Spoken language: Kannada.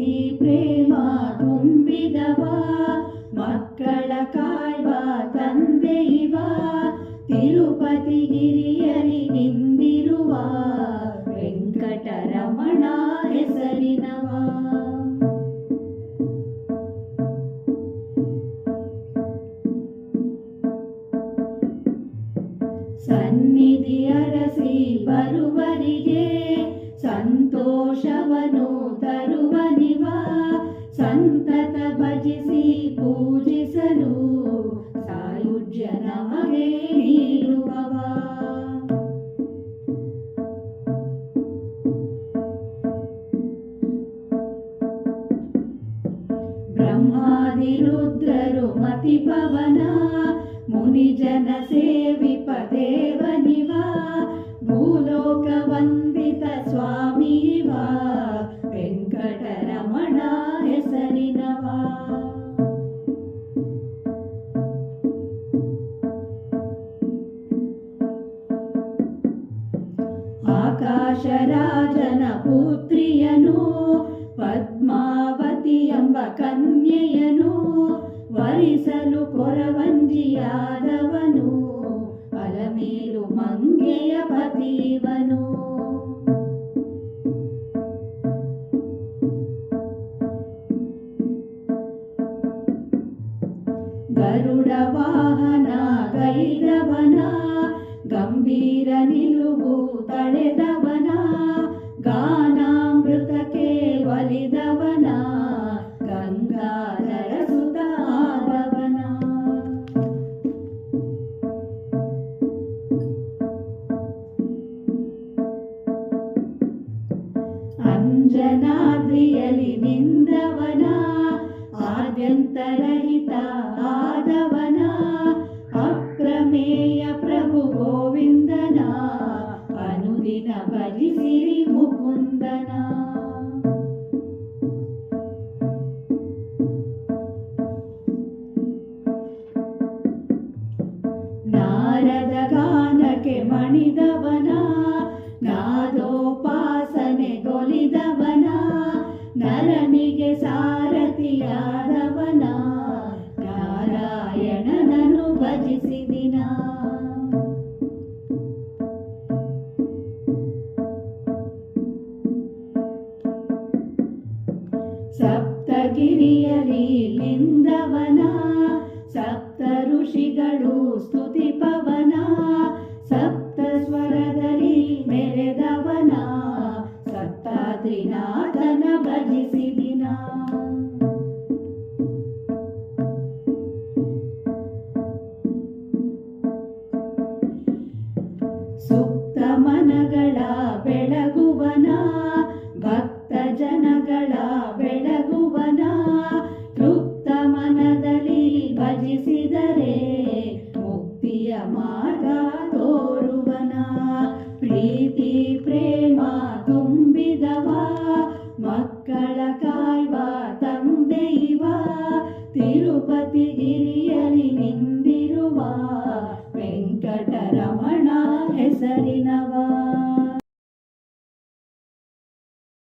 ಪ್ರೀತಿ ಪ್ರೇಮ ತುಂಬಿದವ ಮಕ್ಕಳ ಕಾಯ್ವ ತಂದೆ ಇವ ತಿರುಪತಿ ಗಿರಿಯಲಿ ನಿಂದಿರುವ ವೆಂಕಟರಮಣ ಹೆಸರಿನವ. ಸನ್ನಿಧಿ ಅರಸಿ ಬರುವರಿಗೆ ಸಂತೋಷವನು ತರುವನಿವ ಸಂತತ ಭಜಿಸಿ ಪೂಜಿಸಲು ಸಾಯುಜ್ಯ ನಮಗೆ ನೀಡುವವ. ಬ್ರಹ್ಮಾದಿ ರುದ್ರರು ಮತಿಪವನ ಮುನಿಜನ ಸೇವಿಪ ದೇವನಿವ ಭೂಲೋಕ ವಂದಿತ ಸ್ವಾಮಿವ ವೆಂಕಟರಮಣ ಹೆಸರಿನವ. ಆಕಾಶರಾಜನ ಪುತ್ರಿಯನು ಪದ್ಮಾವತಿ ಎಂಬ ಕನ್ಯೆಯನು ವರಿಸಲು ಕೊರವಂಜಿಯಾದವನು ಅಲಮೇಲು ಮಂಗೆಯ ಪತಿವನು. ಗರುಡ ವಾಹನ ಗೈದವನ ಗಂಭೀರ ನಿಲುವು ತಳೆದವನ ಗಾನಾಮೃತಕ್ಕೆ ಒಲಿದವನ ಗಂಗಾಧರ ಸುತಾದವನ. ಅಂಜನಾದ್ರಿಯಲಿ ನಿಂದವನ ಆದ್ಯಂತರಹಿತ ಆದವನ ಅಪ್ರಮೇಯ ಪ್ರಭು ಗೋವಿಂದನ ಅನುದಿನ ಭಜಿಸಿರಿ ಮುಕುಂದನ. ನಾರದ ಗಾನಕ್ಕೆ ಮಣಿದವನ ನಾದೋಪಾಸನೆ ಗೊಲಿದವನ ನರನಿಗೆ ಸಾರಥಿಯಾದವನ ನಾರಾಯಣನನ್ನು ಭಜಿಸಿದಿನ. ಸಪ್ತಗಿರಿಯಲಿ ನಿಂದವನ ಸಪ್ತ ಋಷಿಗಳು ಸ್ತುತಿಪವನ ಸಪ್ತ ಸ್ವರದಲ್ಲಿ ಮೆರೆದವನ ಸಪ್ತಾದ್ರಿನಾಥನ ಭಜಿಸಿದಿನ. ಸುಪ್ತ ಮನಗಳ ಬೆಳಗುವನ ಭಕ್ತ ಜನಗಳ ಬೆಳಗುವನ ತೃಪ್ತ ಮನದಲ್ಲಿ ಭಜಿಸಿದರೆ ಮುಕ್ತಿಯ ಮಾರ್ಗ ತೋರುವನ. ಪ್ರೀತಿ ಪ್ರೇಮ ತುಂಬಿದವ ಮಕ್ಕಳ ಕಾಯ್ವ ತಂದೆ ಇವ ತಿರುಪತಿ ಗಿರಿಯಲಿ ನಿಂದಿರುವ ವೆಂಕಟರಮಣ ಹೆಸರಿನವ.